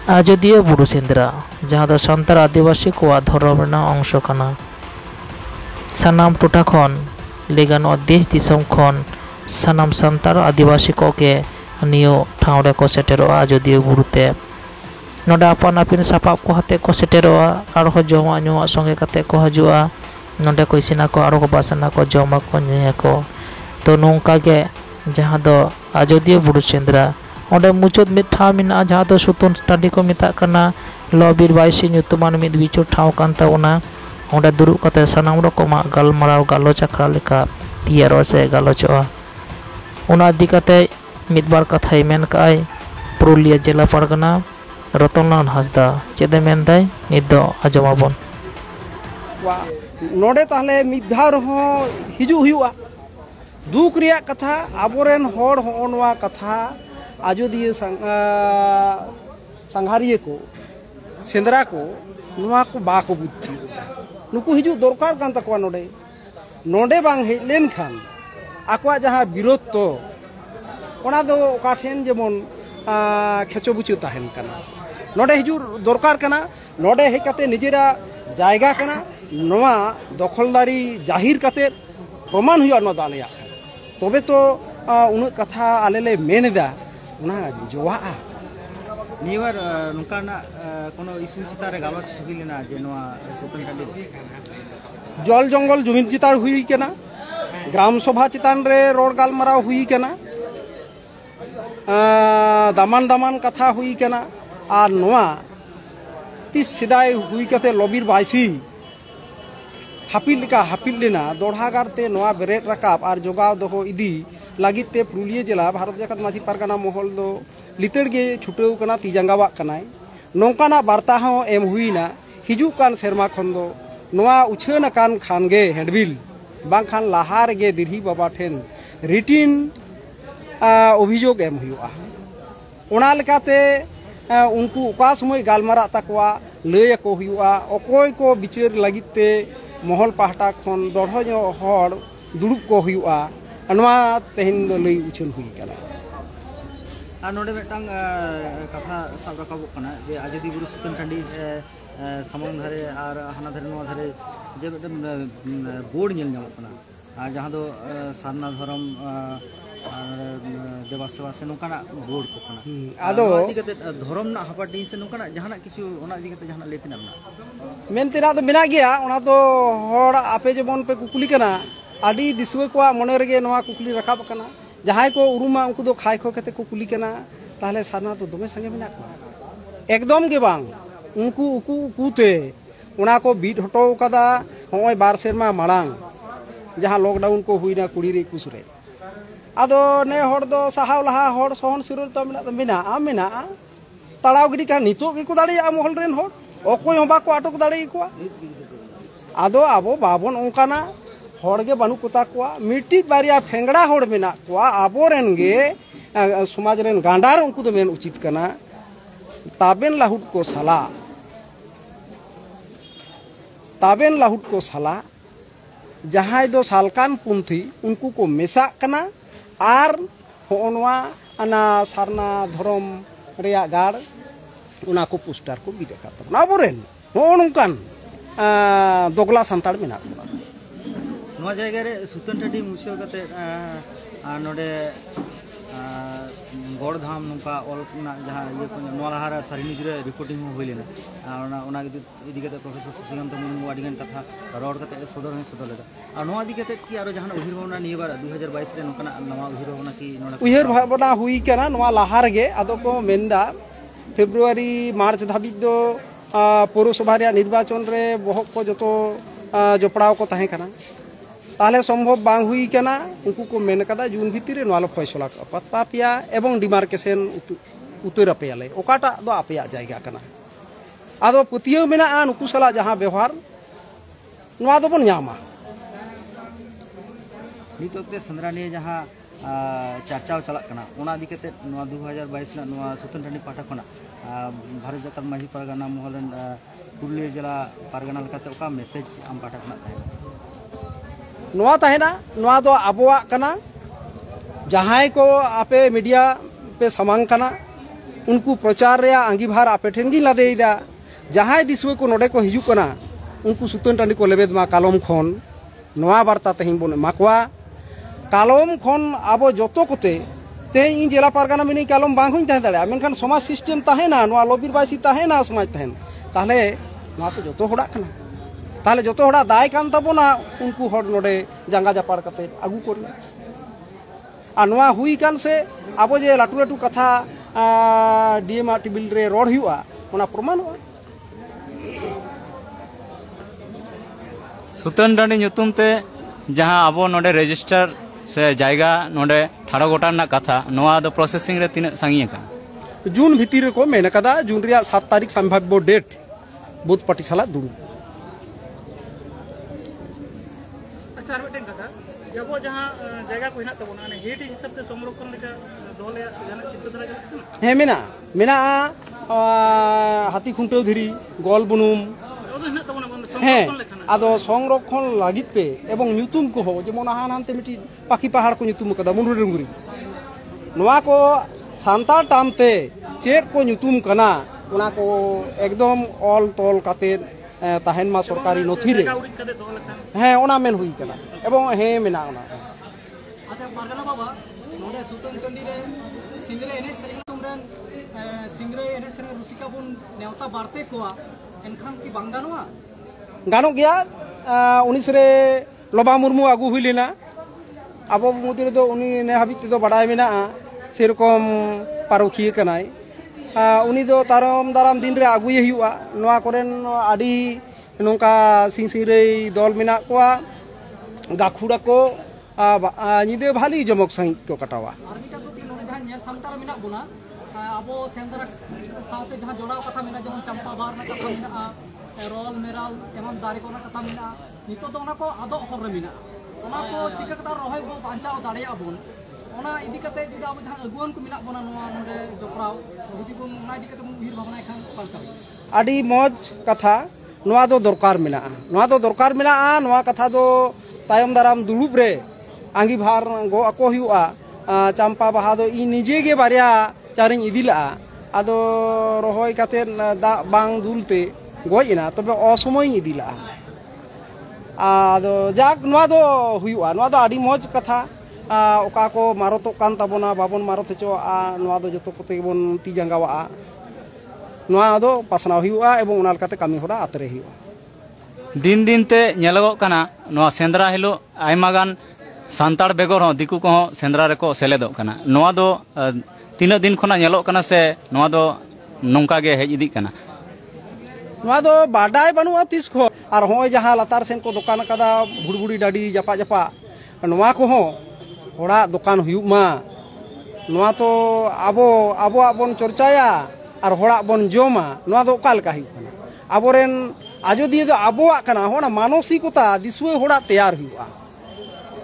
आजोदिया बुरु सेंद्रा जहाँ दो सान्तार आदिवासी को धर्म रेना अंश काना। सानाम टोठा खन लेगानो देश दिसोम खन सानाम सान्तार आदिवासी को के नियो ठाव रे को सेटेरो आजोदिया बुरुते नोडे आपान आपिन सापाब को हाते को सेटेरो आरो जमा नुआ संगे काते को हजुआ नोडे को इसिना को आरो को बासना को जमा को नुया को तो नोंका के जहाँ दो आजोदिया बुरु सेंद्रा ओंडे मुचुद मिद ठाव मिना जहाँ दो सुतुन टांडी को मिता कना लबीर बाइसी ᱧᱩᱛᱩᱢᱟᱱ मिद बिचु ठाव कान ताबोना ओंडे दुरुब कते सानाम रकमा गालमाराव गालोच आखरा लेका तियारो से गालोचआ ओना इदि कते मिदबार कथाय मेन काय पुरुलिया जिला पारगना रतनलाल हासदा चेदे मेनदाय निदो आजमाबन नोडे ताहले मिधार हो हिजु हुआ दुख रिया कथा आबोरेन होड़ होनवा कथा आजोदिया संघारिये को सेंद्रा को नुआ को बाको बुद्धि नुकु हिजु दरकार कान तकवा नोडे नोडे बांग हेज लेन खान आकवा जहां विरोध तो ओना दो काठेन जेमन खेचो बुचु ताहेन कना नोडे हिजु दरकार कना नोडे हे कते निजेरा जायगा कना नोआ दखलदारी जाहिर कते प्रमाण हुआ न दालया तबे तो उन कथा आलेले मेनदा उना जोवा निवार नुकाना कोनो इशू चितारे गालोच हुइलेना जे नोआ सुतन टांडी जल जंगल जुमिन चितार हुई केना ग्राम सभा चितान रे रोड गालमाराव हुई केना दामान दामान कथा हुई केना आर नोआ तीस सिदाय हुई कते लबीर बाइसी हापिल लेका हापिल लेना दोढ़ागारते नोआ बेरेट रकाब आर जोगाव दोहो इदी लागिते पुरुलिया जिला भारत जाकत माझी पारगाना महल दो लितड़ गे छुटेव कना तीजांगावा कनाय नोंकाना बार्ता हो एम हुईना हिजु कान सेरमा खन दो नोआ उछान कान खानगे हेडबिल बांखान लाहार गे दिरही बाबा ठेन रिटिन अभियोग एम हुआ ओना लेकाते उनको उका समय गालमारा तकवा लय को हुआ अकोय को बिचार लगिते महल पाहटा खन दढ़ो हर दुड़ुब को हुआ नोआ तेहन दो लय उछान हुई कना नोडे मेटांग कथा साब राकाबो कना जे आजोदिया बुरु सुतन टांडी समंग धारे आर हाना धारे नोआ धारे जे मेटन बोर्ड नेल ᱧᱟᱢᱚᱜ कना जहां दो सारना धर्म देवा सेवा से नोकाना बोर्ड को कना आदो दिकते धर्म ना हापाटी से नोकाना जहाना किछु ओना दिकते जहाना लेतिना मेनतेना तो मेना गया ओना तो होड़ आपे जेबन पे कुकुली कना आदि दिसुए को मने रेगे नोआ कुकुली रकाब कना जहां को उरुमा उनको दो खाय खो कते कुकुली कना ताहले सारना तो दमे संगे मेना को एकदम के बांग उनको उकु उकुते ओना को बीट हटो कदा होय बार सेरमा माड़ांग जहां लॉकडाउन को हुईना 20 रे 21 रे आदो ने होड़ दो साहाव लहा होड़ सोहन सिरुर तो मेना तड़ाव गिडी का नितो के को दाड़िया महल रेन होड़ अकोय होबा को आटक दाड़ि को आदो आबो बाबन ओंकाना होड़ गे बानु कोता को मिट्टी बारिया फेंगड़ा होड़ मेना को आबो रेन गे समाज रेन गांडार उनको तो मेन उचित कना ताबेन लाहुट को साला जहां दो सालकान पुंथी उनको को मेसा कना आर होनवा अना सारना धर्म रेया गाड़ उना को पोस्टर को बिदे काता ना बोरेन होनकान दोगला संताड़ मेना को नोआ जायगा रे सुतन टांडी मुसियो कते नोडे गोड़धाम नुका ऑल जहाँ ये नोआ लहारा सारिनिक रे रिपोर्टिंग हुइलेना ओना इदि कते प्रोफेसर सुशीलकांत मुर्मू आडिगान कथा रोड कते सदर लेदा आ नोआ इदि कते कि आरो जहां उहिर भावना नियबार 2022 रे नोकना नवा उहिर भावना की उहिर भावना हुई केना नोआ लहार गे आदो को मेनदा फेब्रुआरी मार्च धाबी दो पौरसभा रे निर्वाचन रे बहक को जतो जपड़ाव को ताहे कना ताहले संभव बांग हुई केना उनको को मेन कदा जून भीतर रे नोआ फैसला पत्ता पिया एवं डिमार्केशन उतर पेयाले ओकाटा दो आपेया जायगा कना आदो पतियो मेना नुकु सला जहां व्यवहार नोआ दो बन ᱧᱟᱢᱟ नितोते संद्रानी जहां चर्चाव चला कना ओना दिकते नोआ 2022 ना नोआ सुतन टांडी पाटा खना भारत जाकत माझी पारगाना महलन पुरुलिया जिला पारगाना लकाते ओका मैसेज आम पाटा खना नोआ ताहेना नोआ दो आबोआ कना जहां को आपे मीडिया पे समांग कना उनको प्रचार रे आंगीभार आपे ठेन गी लादेदा जहां दिसुए को नोडे को हिजु कना उनको सुतन टांडी को लेबेद मा कालम खन नोआ बार्ता तेहिं बन एमाकोआ कालम खन आबो जतो कोते तेहिं इन जिला पारगाना मिनी कालम बांग हुई तहे दाड़े मेनखान समाज सिस्टम ताहेना नोआ लबिर बासी ताहेना समाज तहेन ताहले नोआ तो जतो होड़ा कना ताहले जतो होड़ा दाय कान ताबोना उनको हर नोडे जांगा जापार कते आगु कोरे आ नोआ हुई कान से आबो जे लाटू लाटू कथा डीएम टेबिल रे रोड हुआ ओना प्रमाण हुआ सुतन टांडी ᱧᱩᱛᱩᱢ ᱛᱮ जहां आबो नोडे रजिस्टर से जायगा नोडे ठाड़ो गोटा ना कथा नोआ दो प्रोसेसिंग रे तीन सांगी का जून भीतर को मेन कदा जून रिया 7 तारीख संभाव्य डेट बुध पार्टी साला दुड़ू अच्छा आर मिटन कथा जब जहां जायगा को हिना तबोना ने हेड हिसाब से संरक्षण लेका दोले जाना चिंता धरा जाना हे मेना मेना हाथी खुंटेव धीरी गोल बुनुम ᱦᱮᱸ ᱟᱫᱚ ᱥᱚᱝᱨᱚᱠᱷᱚᱱ ᱞᱟᱹᱜᱤᱫ ᱛᱮ ᱮᱵᱚᱝ ᱧᱩᱛᱩᱢ ᱠᱚᱦᱚᱸ ᱡᱮᱢᱚᱱ ᱦᱟᱱᱛᱮ ᱢᱤᱫᱴᱤᱡ ᱯᱟᱠᱷᱤ ᱯᱟᱦᱟᱲ ᱠᱚ ᱧᱩᱛᱩᱢ ᱟᱠᱟᱫᱟ ᱢᱩᱱᱰᱩᱨᱤ ᱰᱩᱝᱨᱤ ᱱᱚᱣᱟ ᱠᱚ ᱥᱟᱱᱛᱟᱲ ᱴᱟᱢᱛᱮ ᱪᱮᱫ ᱠᱚ ᱧᱩᱛᱩᱢ ᱠᱟᱱᱟ ᱚᱱᱟ ᱠᱚ ᱮᱠᱫᱚᱢ ᱚᱞ ᱛᱚᱞ ᱠᱟᱛᱮᱫ ᱛᱟᱦᱮᱱ ᱢᱟ ᱥᱚᱨᱠᱟᱨᱤ ᱱᱚᱛᱷᱤ ᱨᱮ ᱦᱮᱸ ᱚᱱᱟ ᱢᱮᱱ ᱦᱩᱭ ᱠᱟᱱᱟ ᱮᱵᱚᱝ ᱦᱮᱸ ᱢᱮᱱᱟᱜ ᱚᱱᱟ ᱟᱪᱪᱷᱟ ᱯᱟᱨᱜᱟᱱᱟ ᱵᱟᱵᱟ ᱱᱚᱰᱮ ᱥᱩᱛᱟᱹᱱ ᱴᱟᱺᱰᱤ ᱨᱮ ᱥᱤᱝᱨᱟᱹᱭ ᱮᱱᱮᱡ ᱥᱮᱨᱮᱧ ᱛᱩᱢᱨᱮᱱ ᱥᱤᱝᱨᱟᱹᱭ ᱮᱱᱮᱡ ᱥᱮᱨᱮᱧ ᱨᱩᱥᱤᱠᱟ ᱵᱚᱱ ᱱᱮᱣᱛᱟ ᱵᱟᱲᱛᱮ ᱠᱚᱣᱟ एनखान की बांग गानोआ गानों गया 19 रे लोबा मुर्मू आगू हुई लेना अब मुद्दे दो उनी ने हाबित दो बड़ाई में ना सेरकम पारोखिए कनाई उनी दो तारम दाराम दिन रे आगू ये हुआ नोआ कोरेन आडी नोंका सिंसिरे दल मिना कोआ गाखुड़ा को निदे भाली जमक सहित को कटावा आर्मी का तो तीन नोने जहां नेल सामतार मिना बुना आबो सेंदरा साउते जहां जोड़ाव कथा मिना जेमन चंपा बार ना कथा मिना रोल मेराल एमन दारे को ना कथा मिना नितो तो ओना को आदो हर रे मिना ओना को चिका कथा रोहय बो बांचाव दाड़िया बोन ओना इदी कते जुदा आबो जहां अगुवन को मिना बोना नोआ नोडे जोपराव जुदी को ओना इदी कते उहिर भावना खान पालता आडी मौज कथा नोआ दो दरकार मिना नोआ कथा दो तायम दाराम दुलुब रे आंगी भार गो अको हुआ चंपा बाहा दो इ निजे गे बारिया चारिन इदिला आदो रोहय काते दा बांग दुलते गयना तबे असमय इदिला आदो जाक नोआ दो हुआ नोआ दो आडी मौज कथा ओका को मारतो कान ताबोना बाबन मारत चो नोआ दो जतो कोते बोन ती जंगावा नोआ दो पासना हुआ एवं उनाल काते कामी होरा आतरे हुआ दिन दिन ते नेलगो कना नोआ सेंद्रा हिलो आयमा गान सान्ताड़ बेगर हो दिकु को सेंद्रा रेको सेलेदो कना नोआ दो तीन दिन खना नेलो कना से नोआ दो नोंका गे हेज इदी कना नोआ दो बाडाय बनुआ तिस खो आर होय जहां लातार सेन को दुकान कदा भुड़भुड़ी डाडी जपा जपा नोआ को हो होड़ा दुकान हुयु मा नोआ तो आबो आबो बन चर्चाया आर होड़ा बन जोमा नोआ दो काल का हुयु कना आबोरेन आजोदिया दो आबोआ कना होना मानसिकता दिसुए होड़ा तैयार हुआ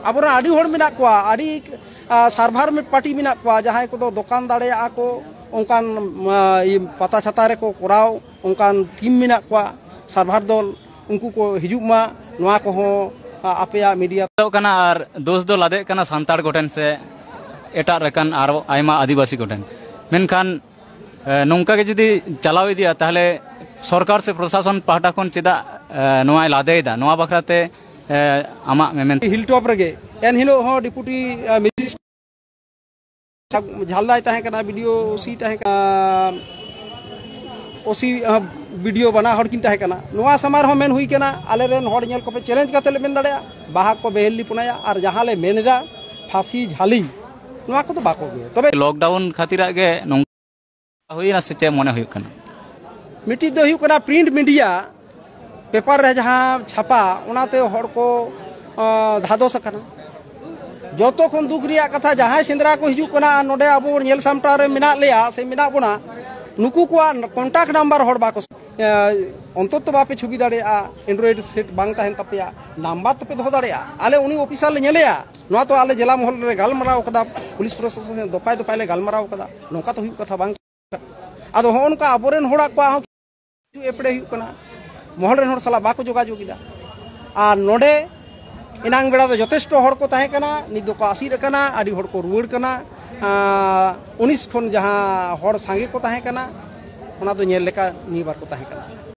आबोरा आडी होड़ मिना को आडी सार्भार में पार्टी मिना को जहां को दो दुकान दाड़े को उनकान पता छाता रे को कोराव उनकान टीम मिना को सार्भार दल उनको को हिजुक मा नोआ को हो आपेया मीडिया कना आर दोष दो लादे कना सान्ताड़ गोटेन से एटा रकन आरो आयमा आदिवासी गोटेन मेनखान नोंका के जदी चलाव इदिया ताहले सरकार से प्रशासन पाहटा खन चेदा नोआ लादेदा नोआ बखराते आमा मेमेन हिल टॉप रगे एन हिलो हो डिप्यूटी झालदाय ताहे कना वीडियो ओसी ताहे ओसी वीडियो बना हर किन ताहे कना नोआ समार हो मेन हुई कना आले रेन हर नेल को पे चैलेंज काते ले मेन दाड़या बाहा को बेहली पुनाया और जहां ले मेनदा फांसी झाली नोआ को तो बाको गे तबे लॉकडाउन खातिरा गे नोंका हुईना से चे मने हुई कना मिटी दो हुई कना प्रिंट मीडिया पेपर रे जहां छापा उनाते हर को धादो सकना जोतो खन दुख रिया कथा जहां सेंद्रा को हिजु कना नोडे आबो नेल सामटा रे मिना लेया से मिना बोना नुकु को कांटेक्ट नंबर हर बाको अंतत बापे छुबी दाड़े एंड्रॉइड सेट बांग ताहेन तपेया नंबर तपे दो दाड़े आले उनी ऑफिसर ले नेलेया नोआ तो आले जिला महल रे गालमराव कदा पुलिस प्रशासन दपाय दपाय ले गालमराव कदा नोका तो हुई कथा बांग आदो होन का आबोरेन होड़ा को एपड़े हुई कना महल रेन हर सला बाको जोगाजोगिदा आ नोडे इनांग बेड़ा दो जथेष्ट हर को ताहे कना निद को आसीर कना आडी हर को रुवाड़ कना 19 खन जहाँ हर सांगे को ताहे कना ओना दो ñel लेका निबार को ताहे कना।